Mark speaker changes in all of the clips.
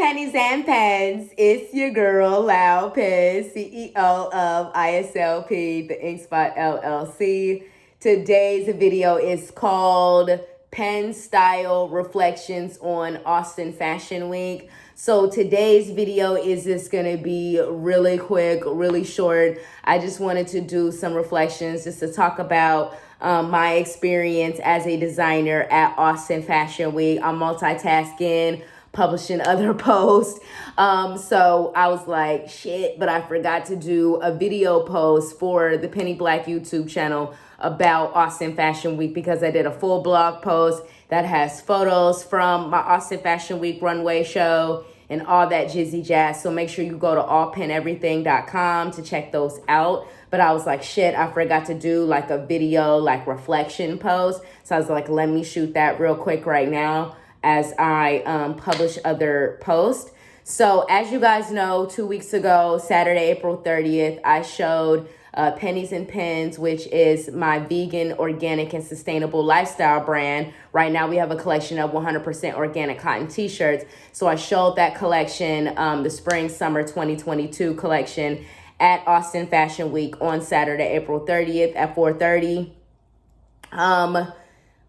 Speaker 1: Pennies and Pens. It's your girl, Lau Pens, CEO of ISLP, the InkSpot LLC. Today's video is called Pen Style Reflections on Austin Fashion Week. So today's video is just going to be really quick, really short. I just wanted to do some reflections just to talk about my experience as a designer at Austin Fashion Week. I'm multitasking, publishing other posts. So I was like, shit, but I forgot to do a video post for the Penny Black YouTube channel about Austin Fashion Week because I did a full blog post that has photos from my Austin Fashion Week runway show and all that jizzy jazz. So make sure you go to allpeneverything.com to check those out. But I was like, shit, I forgot to do like a video, like reflection post. So I was like, let me shoot that real quick right now as I publish other posts. So as you guys know, 2 weeks ago, Saturday, April 30th, I showed Pennies and Pens, which is my vegan, organic, and sustainable lifestyle brand. Right now, we have a collection of 100% organic cotton t-shirts. So I showed that collection, the Spring Summer 2022 collection at Austin Fashion Week on Saturday, April 30th at 4:30.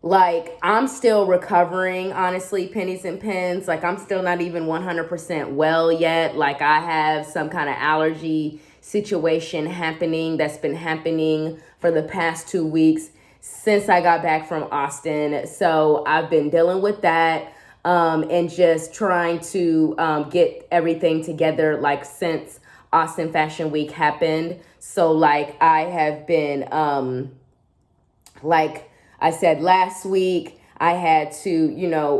Speaker 1: Like, I'm still recovering, honestly, Pennies and Pens. Like, I'm still not even 100% well yet. Like, I have some kind of allergy situation happening that's been happening for the past 2 weeks since I got back from Austin. So I've been dealing with that and just trying to get everything together, like, since Austin Fashion Week happened. So, like, I have been, like I said last week, I had to,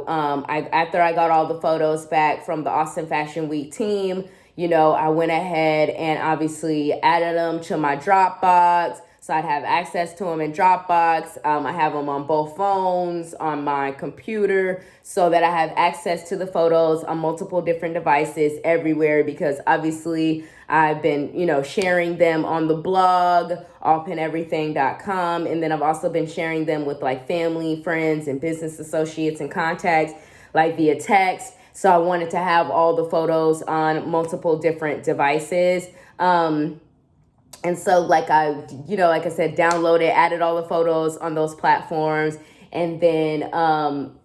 Speaker 1: after I got all the photos back from the Austin Fashion Week team, I went ahead and obviously added them to my Dropbox. So I'd have access to them in Dropbox. I have them on both phones, on my computer, so that I have access to the photos on multiple different devices everywhere, because obviously I've been, sharing them on the blog, allpeneverything.com. And then I've also been sharing them with like family, friends, and business associates and contacts, like via text. So I wanted to have all the photos on multiple different devices. And so like I said, downloaded, added all the photos on those platforms, and then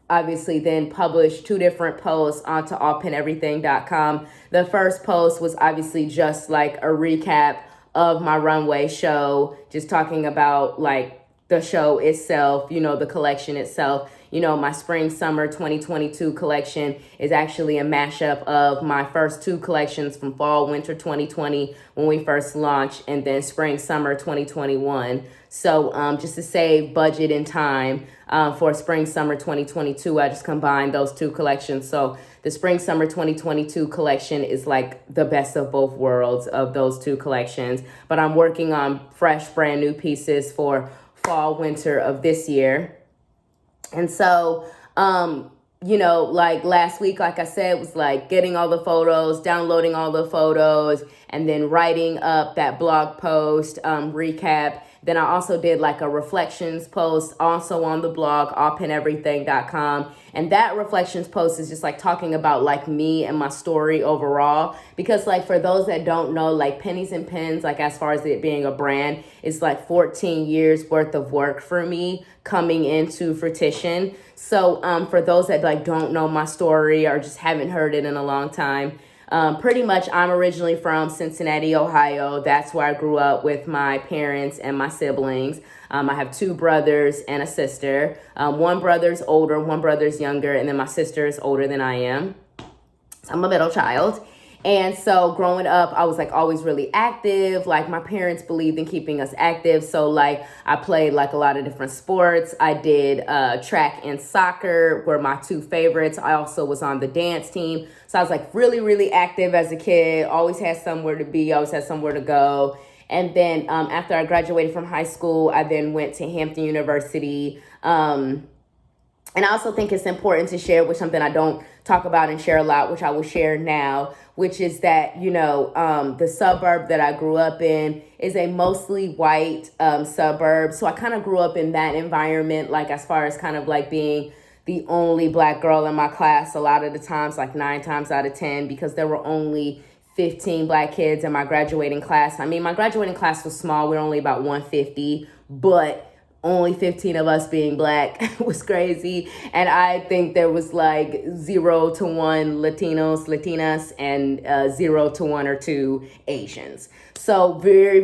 Speaker 1: obviously then published 2 different posts onto allpeneverything.com. The first post was obviously just like a recap of my runway show, just talking about like the show itself, the collection itself. My Spring Summer 2022 collection is actually a mashup of my first 2 collections from Fall Winter 2020 when we first launched, and then Spring Summer 2021. So just to save budget and time for Spring Summer 2022, I just combined those 2 collections. So the Spring Summer 2022 collection is like the best of both worlds of those 2 collections. But I'm working on fresh, brand new pieces for Fall Winter of this year. And so, like last week, like I said, was like getting all the photos, downloading all the photos, and then writing up that blog post recap. Then I also did like a reflections post also on the blog, allpeneverything.com. And that reflections post is just like talking about like me and my story overall. Because like for those that don't know, like Pennies and Pens, like as far as it being a brand, it's like 14 years worth of work for me coming into fruition. So for those that like don't know my story or just haven't heard it in a long time, pretty much I'm originally from Cincinnati, Ohio. That's where I grew up with my parents and my siblings. I have 2 brothers and a sister. One brother's older, one brother's younger, and then my sister is older than I am. So I'm a middle child. And so growing up, I was like always really active. Like my parents believed in keeping us active. So like I played like a lot of different sports. I did track and soccer were my 2 favorites. I also was on the dance team. So I was like really, really active as a kid. Always had somewhere to be. Always had somewhere to go. And then after I graduated from high school, I then went to Hampton University. And I also think it's important to share, which something I don't talk about and share a lot, which I will share now, which is that, the suburb that I grew up in is a mostly white suburb. So I kind of grew up in that environment, like as far as kind of like being the only black girl in my class a lot of the times, like 9 times out of 10, because there were only 15 black kids in my graduating class. I mean, my graduating class was small. We were only about 150, but only 15 of us being black was crazy. And I think there was like 0 to 1 Latinos, Latinas, and 0 to 1 or 2 Asians. So very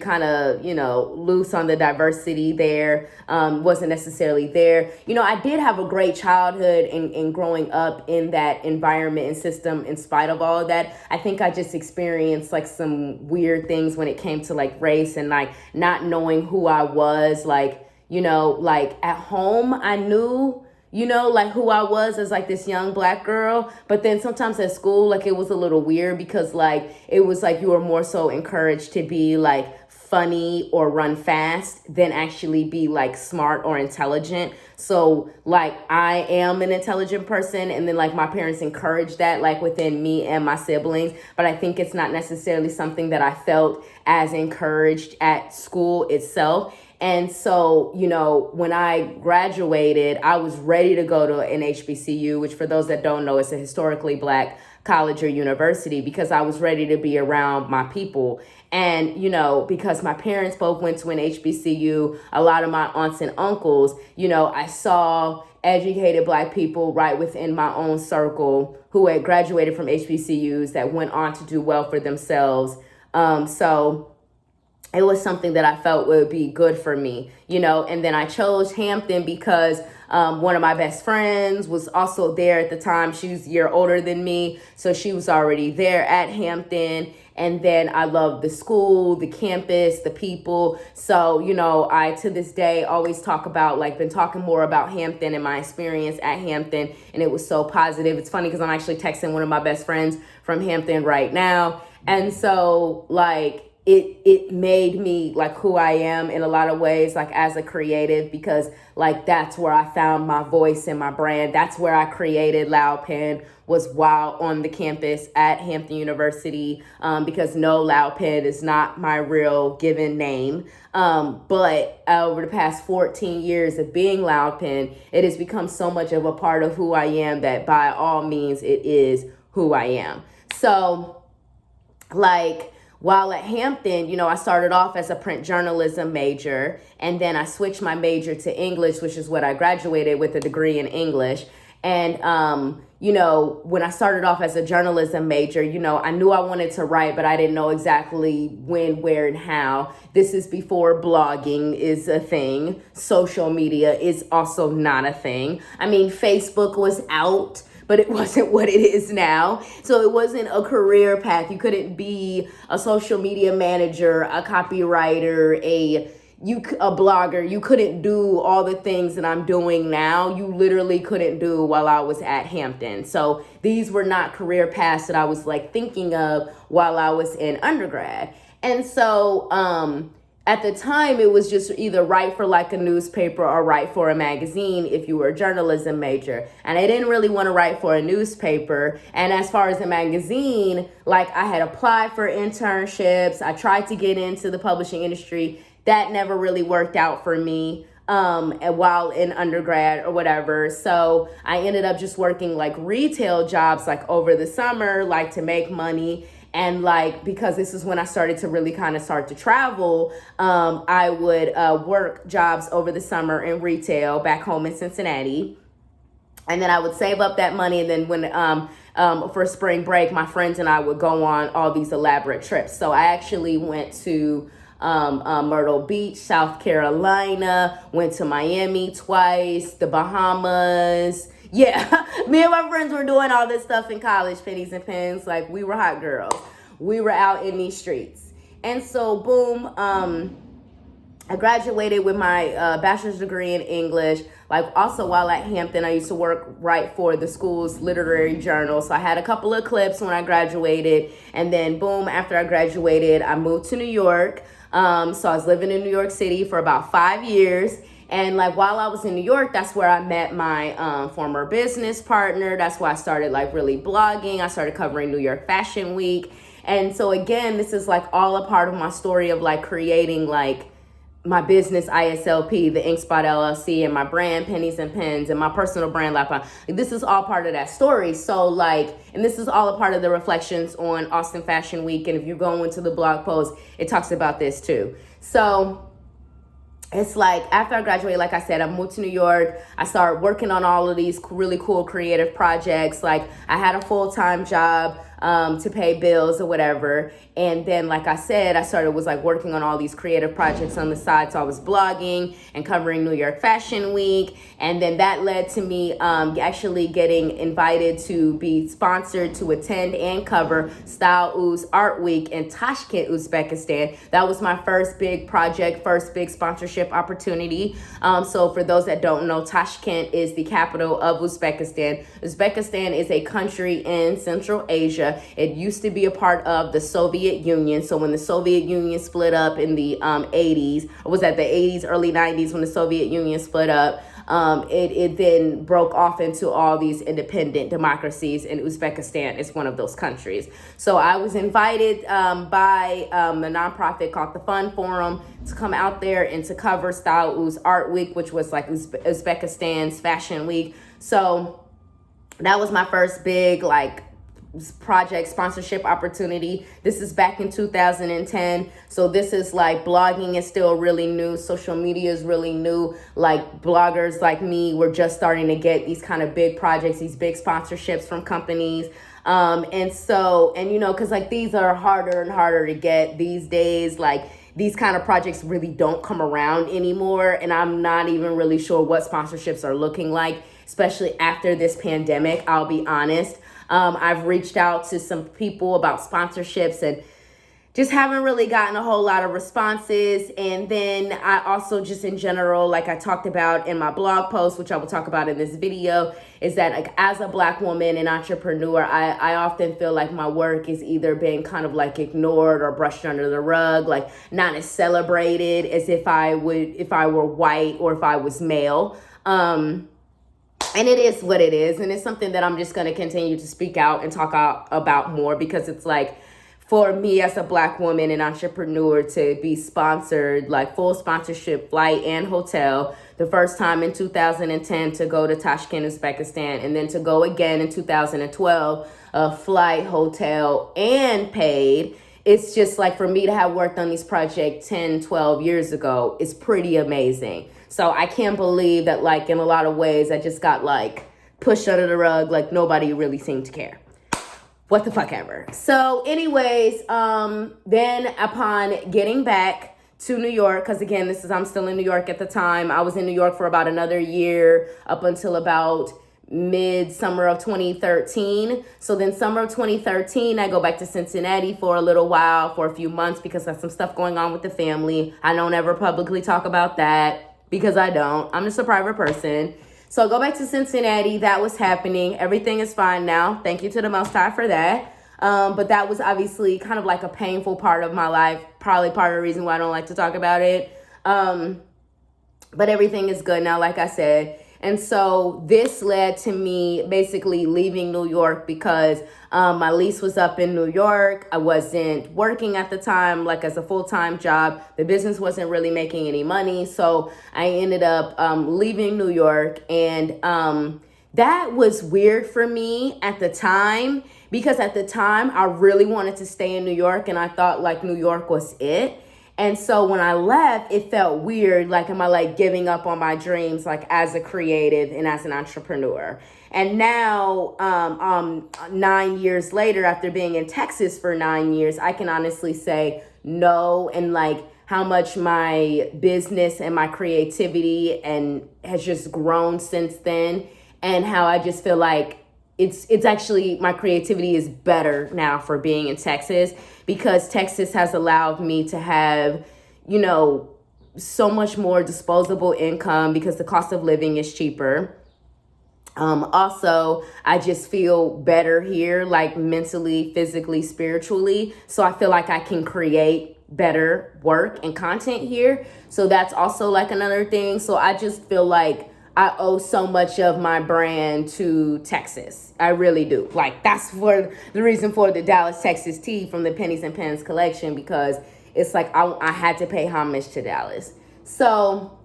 Speaker 1: kind of, loose on the diversity there. Wasn't necessarily there. I did have a great childhood in growing up in that environment and system in spite of all of that. I think I just experienced like some weird things when it came to like race and like not knowing who I was. Like, like at home, I knew like who I was as like this young black girl. But then sometimes at school, like it was a little weird because like it was like you were more so encouraged to be like funny or run fast than actually be like smart or intelligent. So like I am an intelligent person, and then like my parents encouraged that like within me and my siblings, but I think it's not necessarily something that I felt as encouraged at school itself. And so, when I graduated, I was ready to go to an HBCU, which for those that don't know, is a historically black college or university, because I was ready to be around my people. And, because my parents both went to an HBCU, a lot of my aunts and uncles, I saw educated black people right within my own circle who had graduated from HBCUs that went on to do well for themselves. So it was something that I felt would be good for me, and then I chose Hampton because one of my best friends was also there at the time. She was a year older than me, so she was already there at Hampton. And then I love the school, the campus, the people. So, I, to this day, always talk about, like, been talking more about Hampton and my experience at Hampton. And it was so positive. It's funny because I'm actually texting one of my best friends from Hampton right now. And so, like, it made me like who I am in a lot of ways, like as a creative, because like that's where I found my voice and my brand. That's where I created Loud Pen, was while on the campus at Hampton University, because no, Loud Pen is not my real given name. But over the past 14 years of being Loud Pen, it has become so much of a part of who I am that by all means it is who I am. So like, while at Hampton, I started off as a print journalism major, and then I switched my major to English, which is what I graduated with, a degree in English. And, when I started off as a journalism major, I knew I wanted to write, but I didn't know exactly when, where, and how. This is before blogging is a thing. Social media is also not a thing. I mean, Facebook was out, but it wasn't what it is now. So it wasn't a career path. You couldn't be a social media manager, a copywriter, a blogger. You couldn't do all the things that I'm doing now. You literally couldn't do while I was at Hampton. So these were not career paths that I was like thinking of while I was in undergrad. And so, at the time, it was just either write for like a newspaper or write for a magazine if you were a journalism major. And I didn't really want to write for a newspaper. And as far as a magazine, like I had applied for internships. I tried to get into the publishing industry. That never really worked out for me while in undergrad or whatever. So I ended up just working like retail jobs like over the summer, like to make money. And like, because this is when I started to really kind of start to travel, I would work jobs over the summer in retail back home in Cincinnati. And then I would save up that money. And then when for spring break, my friends and I would go on all these elaborate trips. So I actually went to Myrtle Beach, South Carolina, went to Miami twice, the Bahamas. Yeah, me and my friends were doing all this stuff in college, Pennies and Pens. Like, we were hot girls. We were out in these streets. And so, boom, I graduated with my bachelor's degree in English. Like, also while at Hampton, I used to write for the school's literary journal. So I had a couple of clips when I graduated. And then, boom, after I graduated, I moved to New York. So I was living in New York City for about 5 years. And like while I was in New York, that's where I met my former business partner. That's why I started like really blogging. I started covering New York Fashion Week. And so again, this is like all a part of my story of like creating like my business ISLP, the InkSpot LLC, and my brand Pennies and Pens, and my personal brand Lap. This is all part of that story. So like, and this is all a part of the reflections on Austin Fashion Week. And if you go into the blog post, it talks about this too. So it's like after I graduated, like I said, I moved to New York. I started working on all of these really cool creative projects. Like I had a full-time job to pay bills or whatever. And then, like I said, was like working on all these creative projects on the side. So I was blogging and covering New York Fashion Week. And then that led to me actually getting invited to be sponsored to attend and cover Style Ooze Art Week in Tashkent, Uzbekistan. That was my first big project, first big sponsorship opportunity. So for those that don't know, Tashkent is the capital of Uzbekistan. Uzbekistan is a country in Central Asia. It used to be a part of the Soviet Union. So when the Soviet Union split up in the 80s, or was that the 80s, early 90s when the Soviet Union split up, it then broke off into all these independent democracies, and Uzbekistan is one of those countries. So I was invited by the nonprofit called the Fun Forum to come out there and to cover Style Ooze Art Week, which was like Uzbekistan's fashion week. So that was my first big like project sponsorship opportunity. This is back in 2010. So this is like blogging is still really new. Social media is really new. Like bloggers like me, we're just starting to get these kind of big projects, these big sponsorships from companies. And you know, cause like these are harder and harder to get these days. Like these kind of projects really don't come around anymore. And I'm not even really sure what sponsorships are looking like, especially after this pandemic, I'll be honest. I've reached out to some people about sponsorships and just haven't really gotten a whole lot of responses. And then I also just in general, like I talked about in my blog post, which I will talk about in this video, is that like as a Black woman and entrepreneur, I often feel like my work is either being kind of like ignored or brushed under the rug, like not as celebrated as if I were white or if I was male. And it is what it is. And it's something that I'm just going to continue to speak out and talk about more, because it's like, for me as a Black woman and entrepreneur to be sponsored, like full sponsorship, flight and hotel, the first time in 2010 to go to Tashkent, Uzbekistan, and then to go again in 2012, flight, hotel, and paid. It's just like, for me to have worked on these projects 10, 12 years ago is pretty amazing. So I can't believe that, like, in a lot of ways, I just got, like, pushed under the rug. Like, nobody really seemed to care. What the fuck ever. So anyways, then upon getting back to New York, because, again, I'm still in New York at the time. I was in New York for about another year, up until about mid-summer of 2013. So then summer of 2013, I go back to Cincinnati for a little while, for a few months, because there's some stuff going on with the family. I don't ever publicly talk about that, because I don't. I'm just a private person. So I go back to Cincinnati. That was happening. Everything is fine now. Thank you to the Most High for that. But that was obviously kind of like a painful part of my life. Probably part of the reason why I don't like to talk about it. But everything is good now, like I said. And so this led to me basically leaving New York because my lease was up in New York. I wasn't working at the time, like as a full-time job. The business wasn't really making any money. So I ended up leaving New York. And that was weird for me at the time, because at the time I really wanted to stay in New York and I thought like New York was it. And so when I left, it felt weird. Like, am I like giving up on my dreams, like as a creative and as an entrepreneur? And now, 9 years later, after being in Texas for 9 years, I can honestly say no. And like how much my business and my creativity and has just grown since then. And how I just feel like it's actually, my creativity is better now for being in Texas, because Texas has allowed me to have, you know, so much more disposable income because the cost of living is cheaper. Also, I just feel better here, like mentally, physically, spiritually. So I feel like I can create better work and content here. So that's also like another thing. So I just feel like I owe so much of my brand to Texas. I really do. Like, that's for the reason for the Dallas, Texas tee from the Pennies and Pens collection, because it's like I had to pay homage to Dallas. So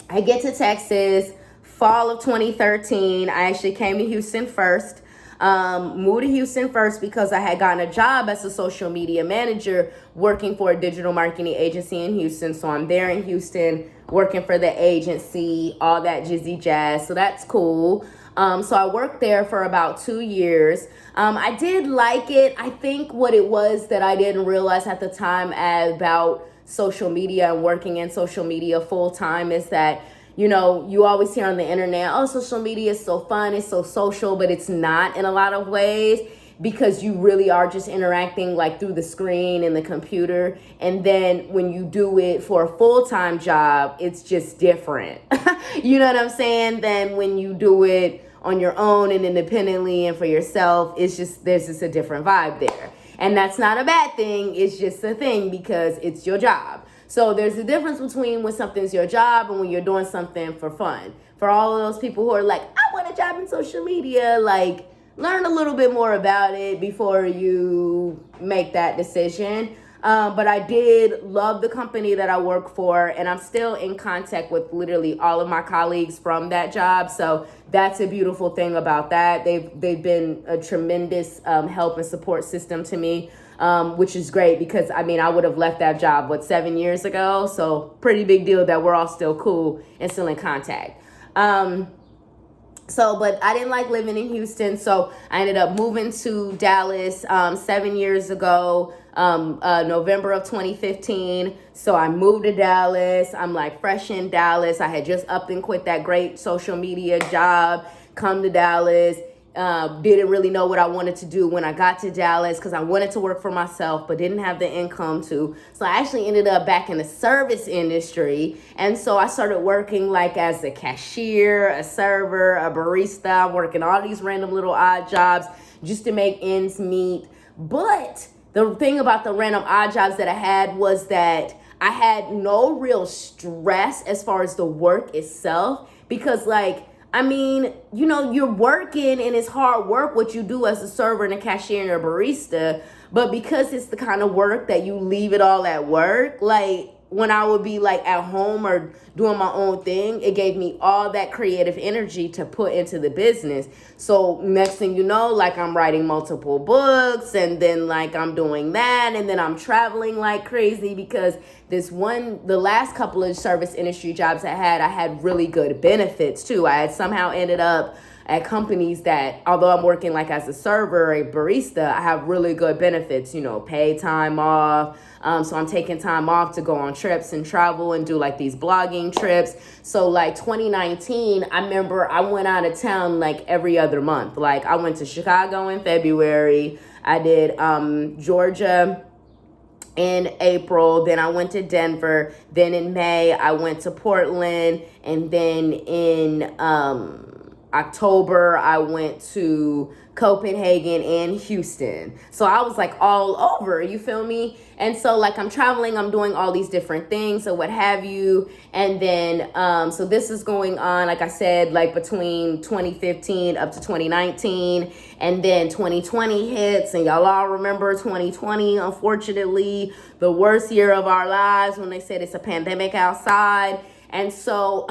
Speaker 1: I get to Texas, fall of 2013. I actually came to Houston first. Moved to Houston first because I had gotten a job as a social media manager working for a digital marketing agency in Houston. So I'm there in Houston working for the agency, all that jizzy jazz. So that's cool. So I worked there for about 2 years. I did like it. I think what it was that I didn't realize at the time about social media and working in social media full time is that, you know, you always hear on the internet, oh, social media is so fun, it's so social, but it's not in a lot of ways, because you really are just interacting like through the screen and the computer. And then when you do it for a full-time job, it's just different. You know what I'm saying? Than when you do it on your own and independently and for yourself, there's just a different vibe there. And that's not a bad thing. It's just a thing because it's your job. So there's a difference between when something's your job and when you're doing something for fun. For all of those people who are like, I want a job in social media, like, learn a little bit more about it before you make that decision. But I did love the company that I work for, and I'm still in contact with literally all of my colleagues from that job. So that's a beautiful thing about that. They've been a tremendous help and support system to me, which is great because, I mean, I would have left that job, 7 years ago? So pretty big deal that we're all still cool and still in contact. But I didn't like living in Houston, so I ended up moving to Dallas 7 years ago, November of 2015. So I moved to Dallas. I'm like fresh in Dallas. I had just up and quit that great social media job, come to Dallas. Didn't really know what I wanted to do when I got to Dallas because I wanted to work for myself but didn't have the income to. So I actually ended up back in the service industry. And so I started working like as a cashier, a server, a barista. I'm working all these random little odd jobs just to make ends meet. But the thing about the random odd jobs that I had was that I had no real stress as far as the work itself because, like, I mean, you know, you're working and it's hard work what you do as a server and a cashier and a barista. But because it's the kind of work that you leave it all at work, like when I would be like at home or doing my own thing, it gave me all that creative energy to put into the business. So next thing you know, like I'm writing multiple books and then like I'm doing that and then I'm traveling like crazy because the last couple of service industry jobs I had really good benefits too. I had somehow ended up at companies that, although I'm working like as a server, a barista, I have really good benefits, you know, paid time off. So I'm taking time off to go on trips and travel and do like these blogging trips. So like 2019, I remember I went out of town like every other month. Like I went to Chicago in February. I did Georgia in April, then I went to Denver, then in May I went to Portland, and then in October I went to Copenhagen and Houston. So I was like all over, you feel me? And so like I'm traveling, I'm doing all these different things or what have you. And then, so this is going on, like I said, like between 2015 up to 2019. And then 2020 hits and y'all all remember 2020, unfortunately, the worst year of our lives when they said it's a pandemic outside. And so,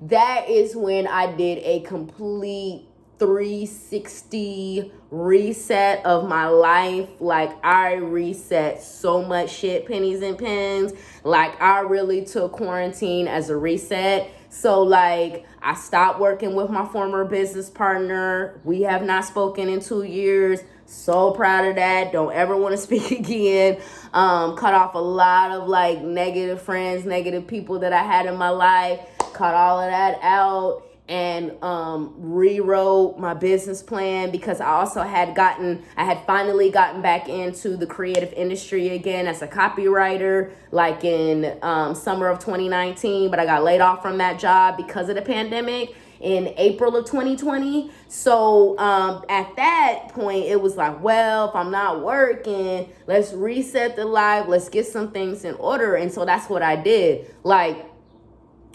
Speaker 1: that is when I did a complete 360 reset of my life. Like I reset so much shit, pennies and pens. Like I really took quarantine as a reset. So like I stopped working with my former business partner. We have not spoken in 2 years. So proud of that. Don't ever want to speak again. Cut off a lot of like negative friends, negative people that I had in my life. Cut all of that out and rewrote my business plan because I had finally gotten back into the creative industry again as a copywriter, like in summer of 2019, but I got laid off from that job because of the pandemic in April of 2020. So at that point, it was like, well, if I'm not working, let's reset the life, let's get some things in order. And so that's what I did.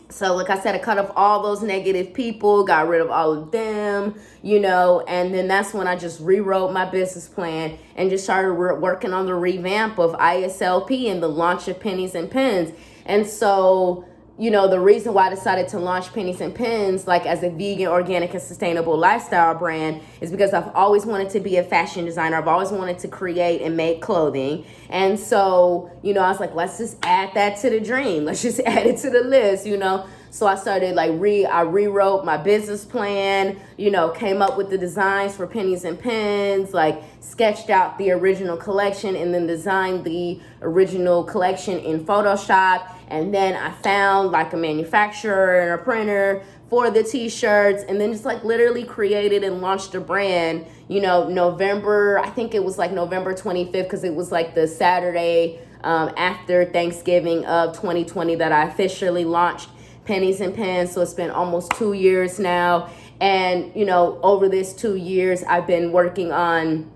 Speaker 1: So like I said, I cut off all those negative people, got rid of all of them, you know, and then that's when I just rewrote my business plan and just started working on the revamp of ISLP and the launch of Pennies and Pens. And so, you know, the reason why I decided to launch Pennies and Pens, like as a vegan, organic, and sustainable lifestyle brand, is because I've always wanted to be a fashion designer. I've always wanted to create and make clothing. And so, you know, I was like, let's just add that to the dream. Let's just add it to the list, you know. So I started like I rewrote my business plan, you know, came up with the designs for Pennies and Pens, like sketched out the original collection and then designed the original collection in Photoshop. And then I found like a manufacturer and a printer for the t-shirts, and then just like literally created and launched a brand, you know, November, I think it was like November 25th, because it was like the Saturday after Thanksgiving of 2020 that I officially launched Pennies and Pens. So it's been almost 2 years now. And, you know, over this 2 years, I've been working on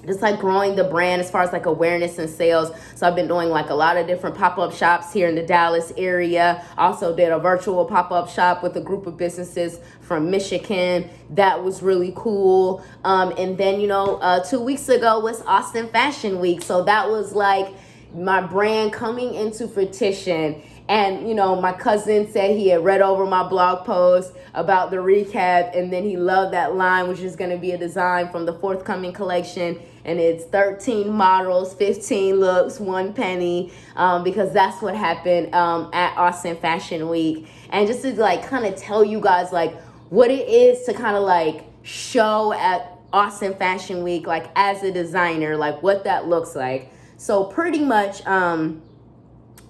Speaker 1: just like growing the brand as far as like awareness and sales. So I've been doing like a lot of different pop-up shops here in the Dallas area. Also did a virtual pop-up shop with a group of businesses from Michigan. That was really cool. And then, you know, 2 weeks ago was Austin Fashion Week. So that was like my brand coming into fruition. And, you know, my cousin said he had read over my blog post about the recap, and then he loved that line, which is going to be a design from the forthcoming collection. And it's 13 models, 15 looks, 1 penny, because that's what happened at Austin Fashion Week. And just to like kind of tell you guys like what it is to kind of like show at Austin Fashion Week, like as a designer, like what that looks like. So pretty much,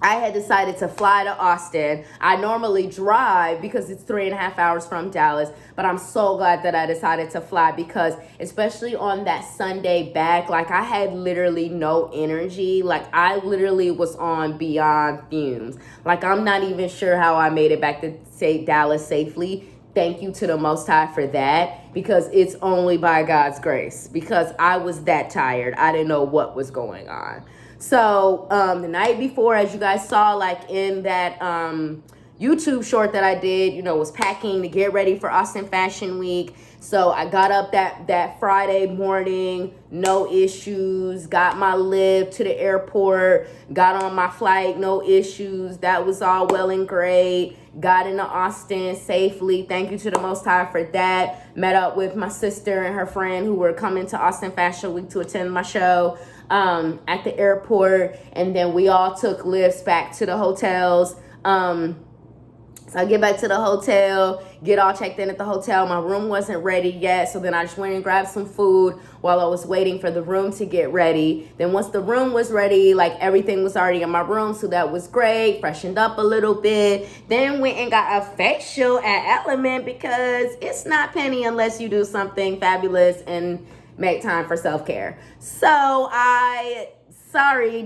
Speaker 1: I had decided to fly to Austin. I normally drive because it's 3.5 hours from Dallas, but I'm so glad that I decided to fly, because especially on that Sunday back, like I had literally no energy. Like I literally was on beyond fumes. Like I'm not even sure how I made it back to Dallas safely. Thank you to the Most High for that, because it's only by God's grace, because I was that tired. I didn't know what was going on. So the night before, as you guys saw, like in that YouTube short that I did, you know, was packing to get ready for Austin Fashion Week. So I got up that Friday morning, no issues, got my lift to the airport, got on my flight, no issues. That was all well and great. Got into Austin safely. Thank you to the Most High for that. Met up with my sister and her friend who were coming to Austin Fashion Week to attend my show at the airport. And then we all took lifts back to the hotels. So I get back to the hotel, get all checked in at the hotel. My room wasn't ready yet, so then I just went and grabbed some food while I was waiting for the room to get ready. Then once the room was ready, like everything was already in my room, so that was great. Freshened up a little bit. Then went and got a facial at Element, because it's not Penny unless you do something fabulous and make time for self-care. So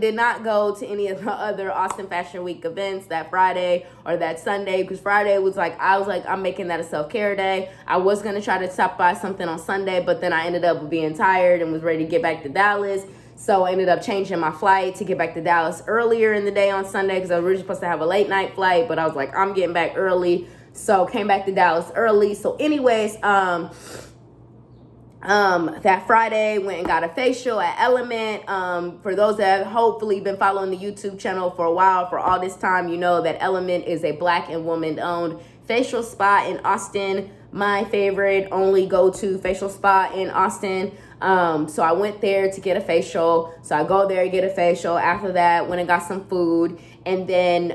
Speaker 1: did not go to any of the other Austin Fashion Week events that Friday or that Sunday, because Friday was like, I'm making that a self-care day. I was going to try to stop by something on Sunday, but then I ended up being tired and was ready to get back to Dallas. So I ended up changing my flight to get back to Dallas earlier in the day on Sunday, because I was originally supposed to have a late night flight, but I was like, I'm getting back early. So came back to Dallas early. So anyways, that Friday went and got a facial at Element. For those that have hopefully been following the YouTube channel for a while, for all this time, you know that Element is a Black and woman owned facial spa in Austin. My favorite, only go-to facial spa in Austin. So I went there to get a facial. So I go there, get a facial. After that, went and got some food, and then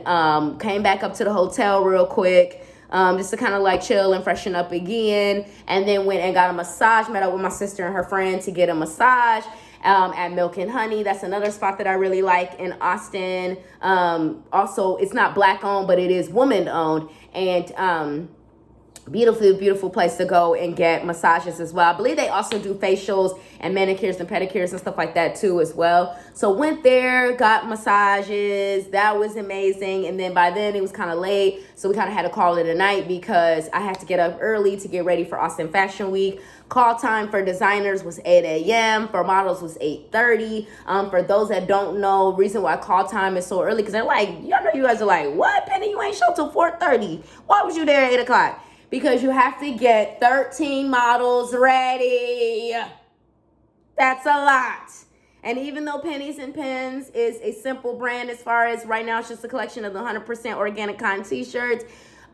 Speaker 1: came back up to the hotel real quick. Just to kind of like chill and freshen up again. And then went and got a massage, met up with my sister and her friend to get a massage at Milk and Honey. That's another spot that I really like in Austin. Also, it's not Black owned, but it is woman owned. And beautiful place to go and get massages as well. I believe they also do facials and manicures and pedicures and stuff like that too as well. So went there, got massages. That was amazing. And then by then it was kind of late, so we kind of had to call it a night, because I had to get up early to get ready for Austin Fashion Week. Call time for designers was 8 a.m. For models was 8:30. For those that don't know, reason why call time is so early, because they're like, y'all know, you guys are like, what, Penny, you ain't show till 4:30. Why was you there at 8 o'clock? Because you have to get 13 models ready. That's a lot. And even though Pennies and Pens is a simple brand as far as right now, it's just a collection of the 100% organic cotton t-shirts.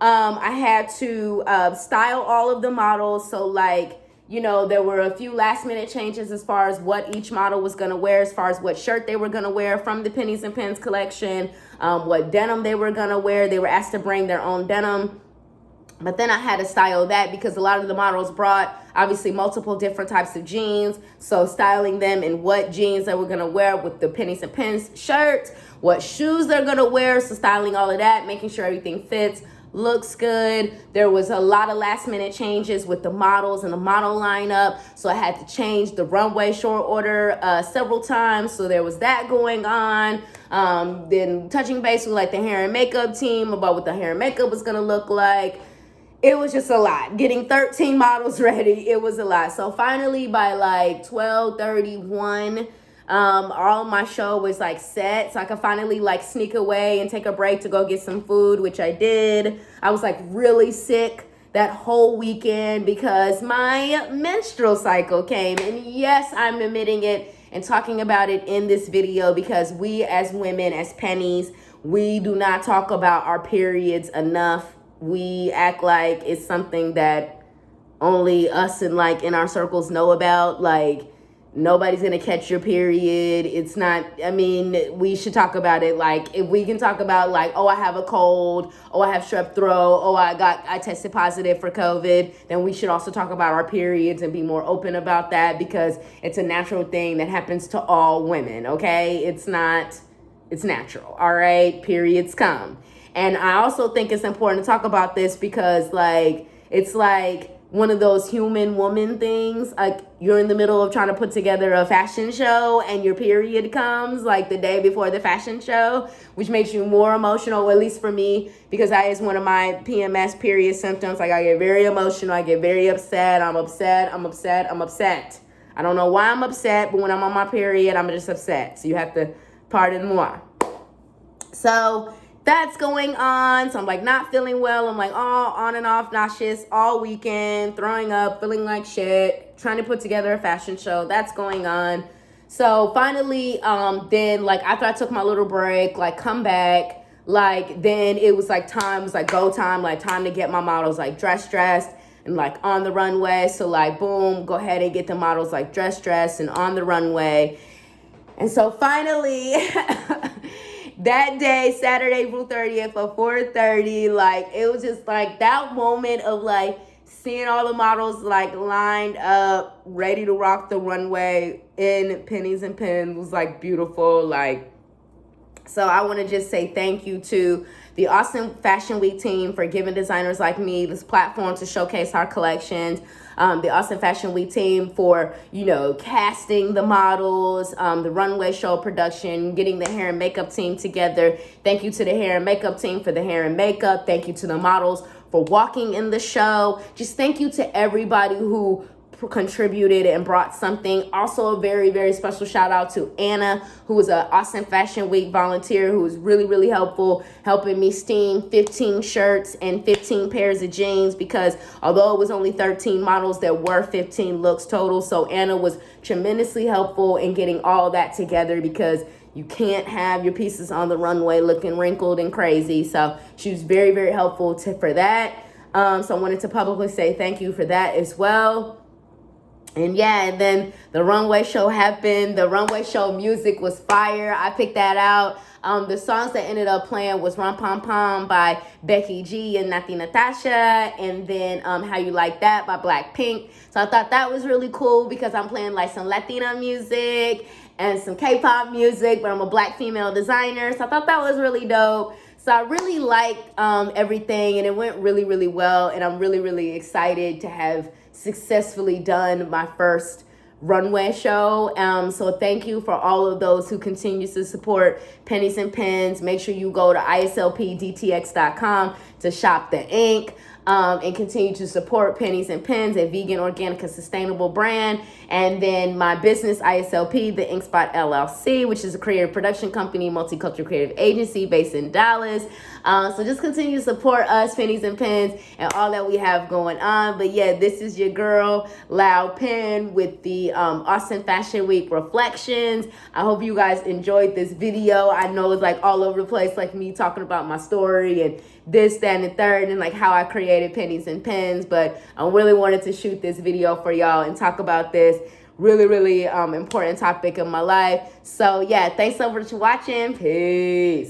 Speaker 1: I had to style all of the models. So like, you know, there were a few last minute changes as far as what each model was going to wear, as far as what shirt they were going to wear from the Pennies and Pens collection, what denim they were going to wear. They were asked to bring their own denim. But then I had to style that because a lot of the models brought obviously multiple different types of jeans. So styling them in what jeans they were going to wear with the Pennies and Pens shirts, what shoes they're going to wear. So styling all of that, making sure everything fits, looks good. There was a lot of last minute changes with the models and the model lineup. So I had to change the runway short order several times. So there was that going on. Then touching base with like the hair and makeup team about what the hair and makeup was going to look like. It was just a lot. Getting 13 models ready, it was a lot. So finally by like 12:31, all my show was like set. So I could finally like sneak away and take a break to go get some food, which I did. I was like really sick that whole weekend because my menstrual cycle came. And yes, I'm admitting it and talking about it in this video because we as women, as Pennies, we do not talk about our periods enough. We act like it's something that only us and like in our circles know about. Like nobody's gonna catch your period. It's not, I mean, we should talk about it. Like if we can talk about like, oh, I have a cold, oh, I have strep throat, oh, I tested positive for COVID, then we should also talk about our periods and be more open about that because it's a natural thing that happens to all women, okay? It's natural, all right? Periods come. And I also think it's important to talk about this because like, it's like one of those human woman things. Like you're in the middle of trying to put together a fashion show and your period comes like the day before the fashion show, which makes you more emotional, or at least for me, because that is one of my PMS period symptoms. Like I get very emotional. I get very upset. I'm upset. I don't know why I'm upset, but when I'm on my period, I'm just upset. So you have to pardon moi. So that's going on. So I'm like not feeling well. I'm like all on and off nauseous all weekend, throwing up, feeling like shit, trying to put together a fashion show. That's going on. So finally, then like after I took my little break, like come back, like then it was like time, it was like go time, like time to get my models like dressed and like on the runway. So like boom, go ahead and get the models like dressed and on the runway. And so finally that day, Saturday, April 30th at 4:30, like it was just like that moment of like seeing all the models like lined up, ready to rock the runway in Pennies and Pens was like beautiful. Like, so I want to just say thank you to the Austin Fashion Week team for giving designers like me this platform to showcase our collections. The Austin Fashion Week team for, you know, casting the models, the runway show production, getting the hair and makeup team together. Thank you to the hair and makeup team for the hair and makeup. Thank you to the models for walking in the show. Just thank you to everybody who contributed and brought something. Also a very, very special shout out to Anna, who was an Austin Fashion Week volunteer who was really, really helpful, helping me steam 15 shirts and 15 pairs of jeans because although it was only 13 models, there were 15 looks total. So Anna was tremendously helpful in getting all that together because you can't have your pieces on the runway looking wrinkled and crazy. So she was very, very helpful for that. So I wanted to publicly say thank you for that as well. And yeah, and then the runway show happened. The runway show music was fire. I picked that out. The songs that ended up playing was Rum Pom Pom by Becky G and Nati Natasha. And then How You Like That by Blackpink. So I thought that was really cool because I'm playing like some Latina music and some K-pop music, but I'm a Black female designer. So I thought that was really dope. So I really liked everything and it went really, really well. And I'm really, really excited to have successfully done my first runway show. So thank you for all of those who continue to support Pennies and Pens. Make sure you go to ISLPDTX.com to shop the ink. And continue to support Pennies and Pens, a vegan, organic, and sustainable brand. And then my business, ISLP, the InkSpot LLC, which is a creative production company, multicultural creative agency based in Dallas. So just continue to support us, Pennies and Pens, and all that we have going on. But yeah, this is your girl, Loud Pen, with the Austin Fashion Week reflections. I hope you guys enjoyed this video. I know it's like all over the place, like me talking about my story and this, that, and the third, and like how I created Pennies and Pens. But I really wanted to shoot this video for y'all and talk about this really important topic in my life. So yeah, thanks so much for watching. Peace.